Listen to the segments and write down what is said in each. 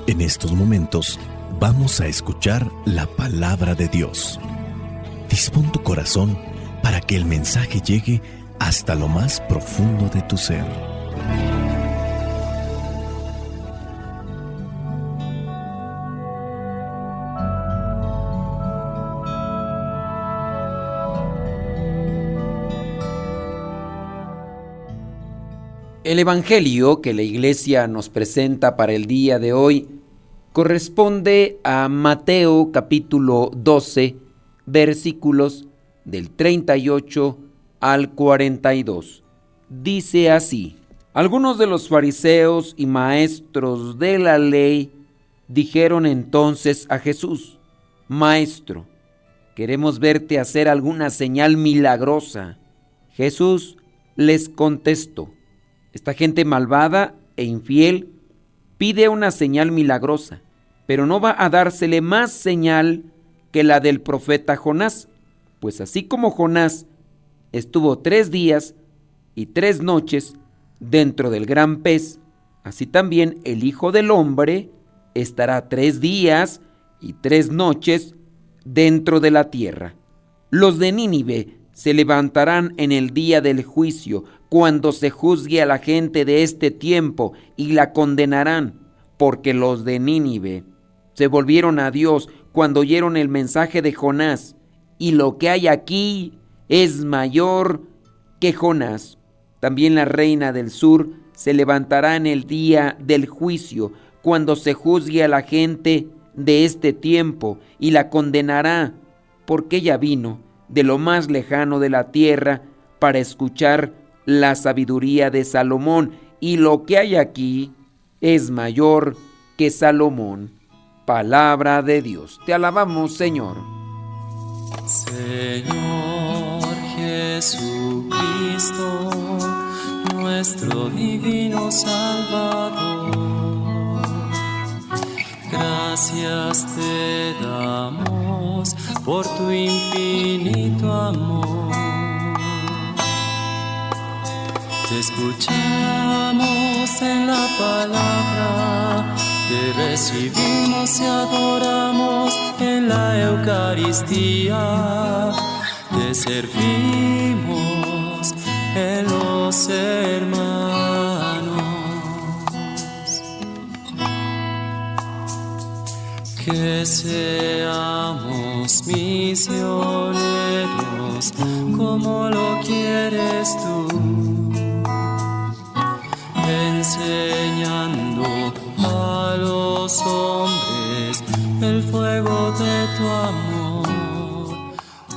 En estos momentos vamos a escuchar la palabra de Dios. Dispón tu corazón para que el mensaje llegue hasta lo más profundo de tu ser. El Evangelio que la Iglesia nos presenta para el día de hoy corresponde a Mateo capítulo 12, versículos del 38 al 42. Dice así: Algunos de los fariseos y maestros de la ley dijeron entonces a Jesús: Maestro, queremos verte hacer alguna señal milagrosa. Jesús les contestó: Esta gente malvada e infiel pide una señal milagrosa, pero no va a dársele más señal que la del profeta Jonás, pues así como Jonás estuvo 3 días y 3 noches dentro del gran pez, así también el Hijo del Hombre estará 3 días y 3 noches dentro de la tierra. Los de Nínive se levantarán en el día del juicio, cuando se juzgue a la gente de este tiempo, y la condenarán, porque los de Nínive se volvieron a Dios cuando oyeron el mensaje de Jonás, y lo que hay aquí es mayor que Jonás. También la reina del sur se levantará en el día del juicio, cuando se juzgue a la gente de este tiempo, y la condenará, porque ella vino de lo más lejano de la tierra para escuchar la sabiduría de Salomón, y lo que hay aquí es mayor que Salomón. Palabra de Dios. Te alabamos, Señor. Señor Jesucristo, nuestro divino Salvador, gracias te damos por tu infinito amor. Te escuchamos en la palabra, te recibimos y adoramos en la Eucaristía, te servimos en los hermanos. Que seamos misioneros como lo quieres tú, enseñando a los hombres el fuego de tu amor,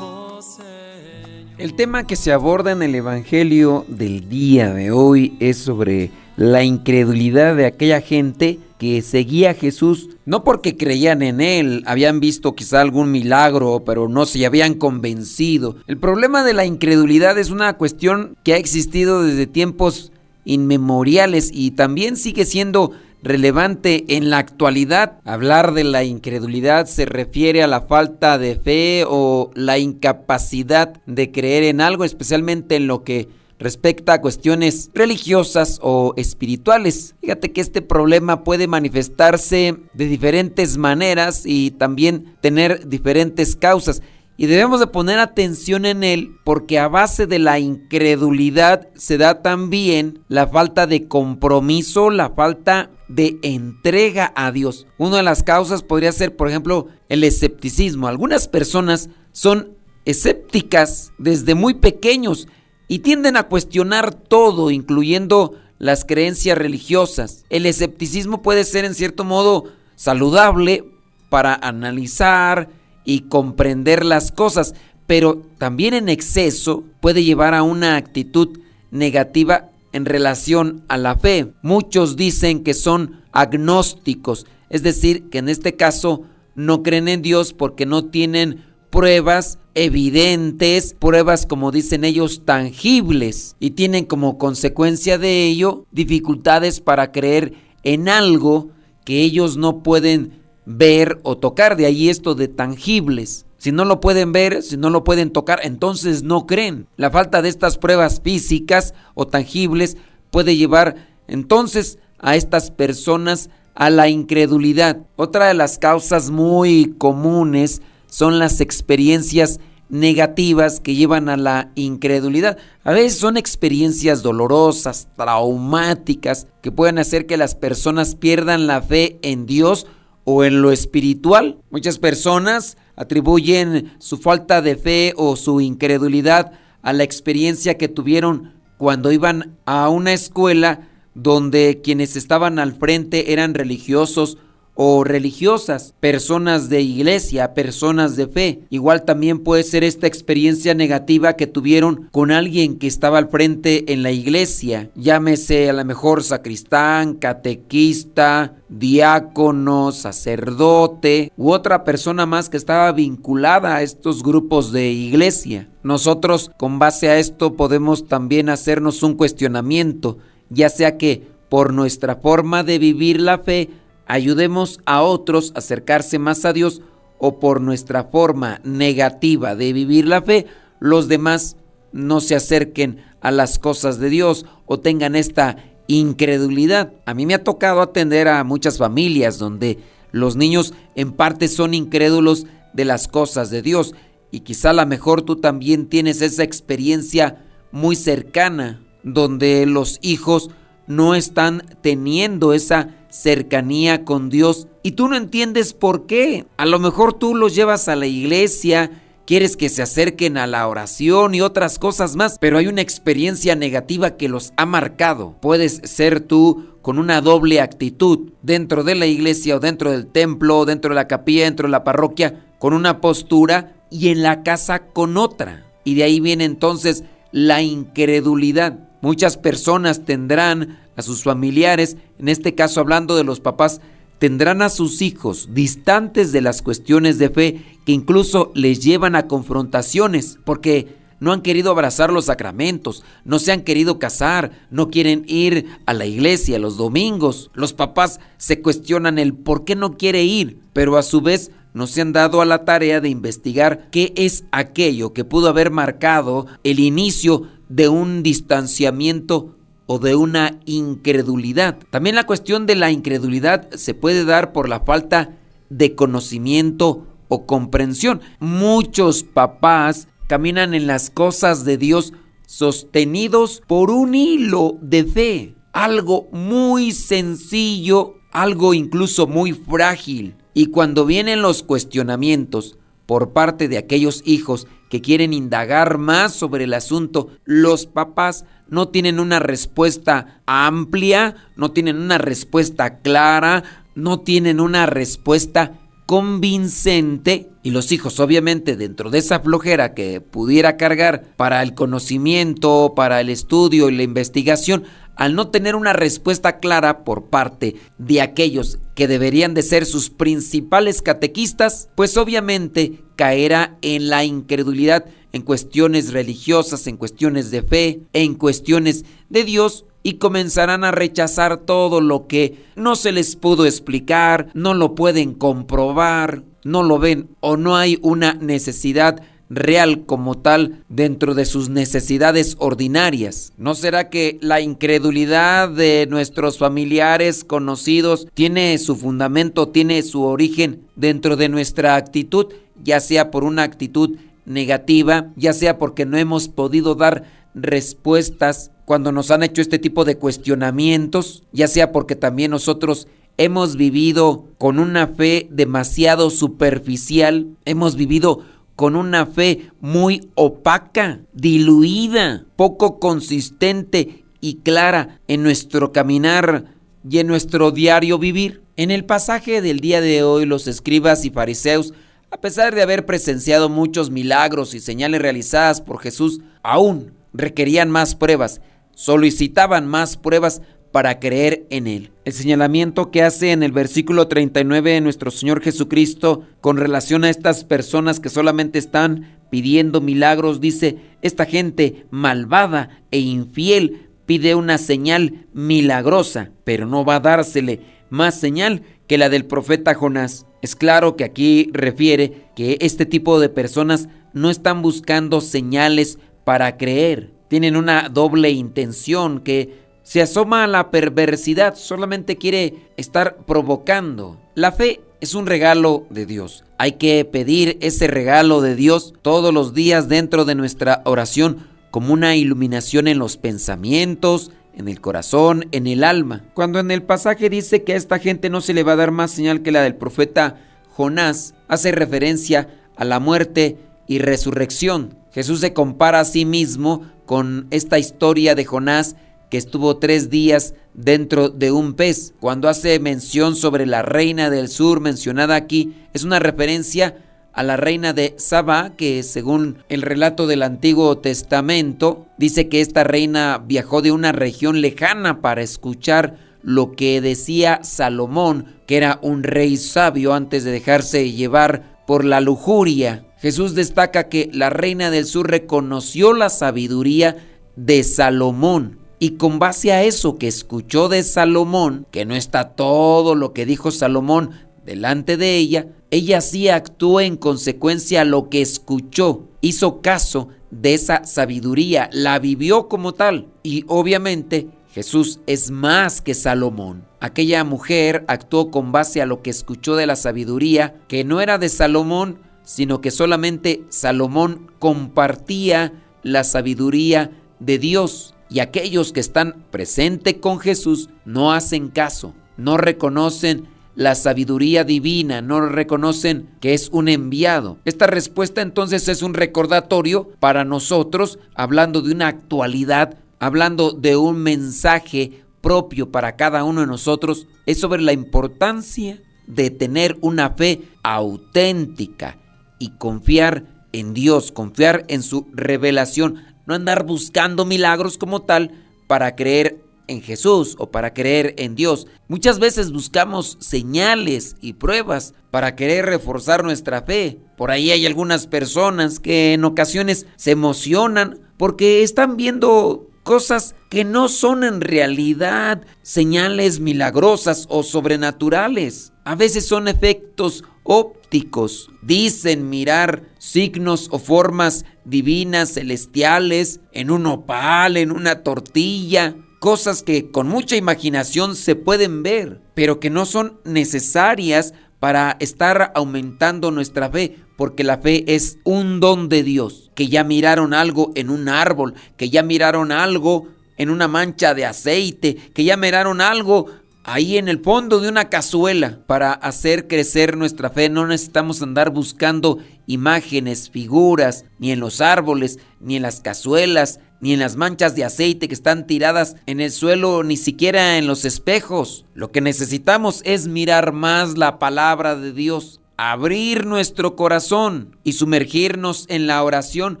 oh Señor. El tema que se aborda en el Evangelio del día de hoy es sobre la incredulidad de aquella gente que seguía a Jesús, no porque creían en Él, habían visto quizá algún milagro, pero no se habían convencido. El problema de la incredulidad es una cuestión que ha existido desde tiempos inmemoriales y también sigue siendo relevante en la actualidad. Hablar de la incredulidad se refiere a la falta de fe o la incapacidad de creer en algo, especialmente en lo que respecta a cuestiones religiosas o espirituales. Fíjate que este problema puede manifestarse de diferentes maneras y también tener diferentes causas. Y debemos de poner atención en él porque a base de la incredulidad se da también la falta de compromiso, la falta de entrega a Dios. Una de las causas podría ser, por ejemplo, el escepticismo. Algunas personas son escépticas desde muy pequeños y tienden a cuestionar todo, incluyendo las creencias religiosas. El escepticismo puede ser en cierto modo saludable para analizar y comprender las cosas, pero también en exceso puede llevar a una actitud negativa en relación a la fe. Muchos dicen que son agnósticos, es decir, que en este caso no creen en Dios porque no tienen pruebas evidentes, pruebas, como dicen ellos, tangibles, y tienen como consecuencia de ello dificultades para creer en algo que ellos no pueden ver o tocar. De ahí esto de tangibles. Si no lo pueden ver, si no lo pueden tocar, entonces no creen. La falta de estas pruebas físicas o tangibles puede llevar entonces a estas personas a la incredulidad. Otra de las causas muy comunes son las experiencias negativas que llevan a la incredulidad. A veces son experiencias dolorosas, traumáticas, que pueden hacer que las personas pierdan la fe en Dios o en lo espiritual. Muchas personas atribuyen su falta de fe o su incredulidad a la experiencia que tuvieron cuando iban a una escuela donde quienes estaban al frente eran religiosos o religiosas, personas de iglesia, personas de fe. Igual también puede ser esta experiencia negativa que tuvieron con alguien que estaba al frente en la iglesia, llámese a lo mejor sacristán, catequista, diácono, sacerdote u otra persona más que estaba vinculada a estos grupos de iglesia. Nosotros, con base a esto, podemos también hacernos un cuestionamiento, ya sea que por nuestra forma de vivir la fe ayudemos a otros a acercarse más a Dios, o por nuestra forma negativa de vivir la fe, los demás no se acerquen a las cosas de Dios o tengan esta incredulidad. A mí me ha tocado atender a muchas familias donde los niños en parte son incrédulos de las cosas de Dios, y quizá a lo mejor tú también tienes esa experiencia muy cercana donde los hijos no están teniendo esa cercanía con Dios y tú no entiendes por qué. A lo mejor tú los llevas a la iglesia, quieres que se acerquen a la oración y otras cosas más, pero hay una experiencia negativa que los ha marcado. Puedes ser tú con una doble actitud dentro de la iglesia o dentro del templo, dentro de la capilla, dentro de la parroquia, con una postura, y en la casa con otra. Y de ahí viene entonces la incredulidad. Muchas personas tendrán a sus familiares, en este caso hablando de los papás, tendrán a sus hijos distantes de las cuestiones de fe, que incluso les llevan a confrontaciones porque no han querido abrazar los sacramentos, no se han querido casar, no quieren ir a la iglesia los domingos. Los papás se cuestionan el por qué no quiere ir, pero a su vez no se han dado a la tarea de investigar qué es aquello que pudo haber marcado el inicio de un distanciamiento o de una incredulidad. También la cuestión de la incredulidad se puede dar por la falta de conocimiento o comprensión. Muchos papás caminan en las cosas de Dios sostenidos por un hilo de fe, algo muy sencillo, algo incluso muy frágil. Y cuando vienen los cuestionamientos por parte de aquellos hijos que quieren indagar más sobre el asunto, los papás no tienen una respuesta amplia, no tienen una respuesta clara, no tienen una respuesta convincente, y los hijos obviamente dentro de esa flojera que pudiera cargar para el conocimiento, para el estudio y la investigación, al no tener una respuesta clara por parte de aquellos que deberían de ser sus principales catequistas, pues obviamente caerá en la incredulidad en cuestiones religiosas, en cuestiones de fe, en cuestiones de Dios, y comenzarán a rechazar todo lo que no se les pudo explicar, no lo pueden comprobar, no lo ven, o no hay una necesidad real como tal dentro de sus necesidades ordinarias. ¿No será que la incredulidad de nuestros familiares conocidos tiene su fundamento, tiene su origen dentro de nuestra actitud, ya sea por una actitud negativa, ya sea porque no hemos podido dar respuestas cuando nos han hecho este tipo de cuestionamientos, ya sea porque también nosotros hemos vivido con una fe demasiado superficial, hemos vivido con una fe muy opaca, diluida, poco consistente y clara en nuestro caminar y en nuestro diario vivir. En el pasaje del día de hoy, los escribas y fariseos, a pesar de haber presenciado muchos milagros y señales realizadas por Jesús, aún requerían más pruebas, solicitaban más pruebas para creer en Él. El señalamiento que hace en el versículo 39 de nuestro Señor Jesucristo con relación a estas personas que solamente están pidiendo milagros, dice: esta gente malvada e infiel pide una señal milagrosa, pero no va a dársele más señal que la del profeta Jonás. Es claro que aquí refiere que este tipo de personas no están buscando señales para creer, tienen una doble intención, que se asoma a la perversidad, solamente quiere estar provocando. La fe es un regalo de Dios. Hay que pedir ese regalo de Dios todos los días dentro de nuestra oración como una iluminación en los pensamientos, en el corazón, en el alma. Cuando en el pasaje dice que a esta gente no se le va a dar más señal que la del profeta Jonás, hace referencia a la muerte y resurrección. Jesús se compara a sí mismo con esta historia de Jonás, que estuvo 3 días dentro de un pez. Cuando hace mención sobre la reina del sur mencionada aquí, es una referencia a la reina de Sabá, que según el relato del Antiguo Testamento, dice que esta reina viajó de una región lejana para escuchar lo que decía Salomón, que era un rey sabio, antes de dejarse llevar por la lujuria. Jesús destaca que la reina del sur reconoció la sabiduría de Salomón, y con base a eso que escuchó de Salomón, que no está todo lo que dijo Salomón delante de ella, ella sí actuó en consecuencia a lo que escuchó, hizo caso de esa sabiduría, la vivió como tal. Y obviamente Jesús es más que Salomón. Aquella mujer actuó con base a lo que escuchó de la sabiduría, que no era de Salomón, sino que solamente Salomón compartía la sabiduría de Dios. Y aquellos que están presentes con Jesús no hacen caso, no reconocen la sabiduría divina, no reconocen que es un enviado. Esta respuesta entonces es un recordatorio para nosotros, hablando de una actualidad, hablando de un mensaje propio para cada uno de nosotros, es sobre la importancia de tener una fe auténtica y confiar en Dios, confiar en su revelación. No andar buscando milagros como tal para creer en Jesús o para creer en Dios. Muchas veces buscamos señales y pruebas para querer reforzar nuestra fe. Por ahí hay algunas personas que en ocasiones se emocionan porque están viendo cosas que no son en realidad señales milagrosas o sobrenaturales. A veces son efectos ópticos. Dicen mirar signos o formas divinas, celestiales, en un opal, en una tortilla. Cosas que con mucha imaginación se pueden ver, pero que no son necesarias para estar aumentando nuestra fe, porque la fe es un don de Dios. Que ya miraron algo en un árbol, que ya miraron algo en una mancha de aceite, que ya miraron algo ahí en el fondo de una cazuela. Para hacer crecer nuestra fe no necesitamos andar buscando imágenes, figuras, ni en los árboles, ni en las cazuelas, ni en las manchas de aceite que están tiradas en el suelo, ni siquiera en los espejos. Lo que necesitamos es mirar más la palabra de Dios, abrir nuestro corazón y sumergirnos en la oración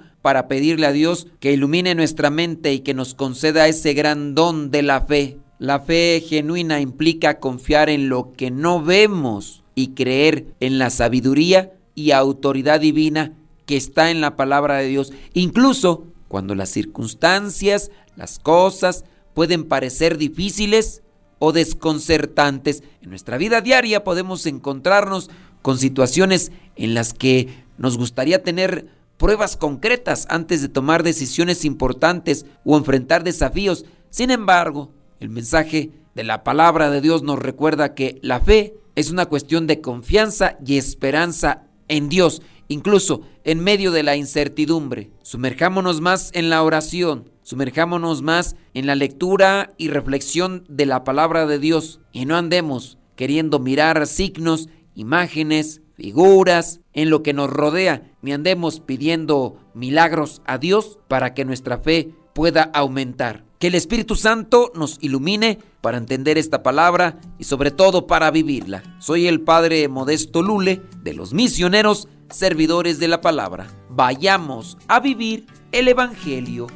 para pedirle a Dios que ilumine nuestra mente y que nos conceda ese gran don de la fe. La fe genuina implica confiar en lo que no vemos y creer en la sabiduría y autoridad divina que está en la palabra de Dios, incluso cuando las circunstancias, las cosas pueden parecer difíciles o desconcertantes. En nuestra vida diaria podemos encontrarnos con situaciones en las que nos gustaría tener pruebas concretas antes de tomar decisiones importantes o enfrentar desafíos. Sin embargo, el mensaje de la palabra de Dios nos recuerda que la fe es una cuestión de confianza y esperanza en Dios, incluso en medio de la incertidumbre. Sumerjámonos más en la oración, sumerjámonos más en la lectura y reflexión de la palabra de Dios y no andemos queriendo mirar signos, imágenes, figuras en lo que nos rodea, ni andemos pidiendo milagros a Dios para que nuestra fe pueda aumentar. Que el Espíritu Santo nos ilumine para entender esta palabra y sobre todo para vivirla. Soy el Padre Modesto Lule de los Misioneros Servidores de la Palabra. Vayamos a vivir el Evangelio.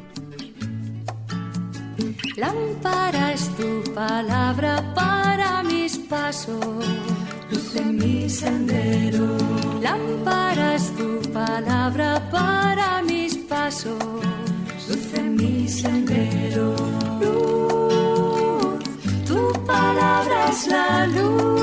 Lámpara es tu palabra para mis pasos, luz en mi sendero. Lámpara es tu palabra para mis pasos, luz en mi sendero. Luz, tu palabra es la luz.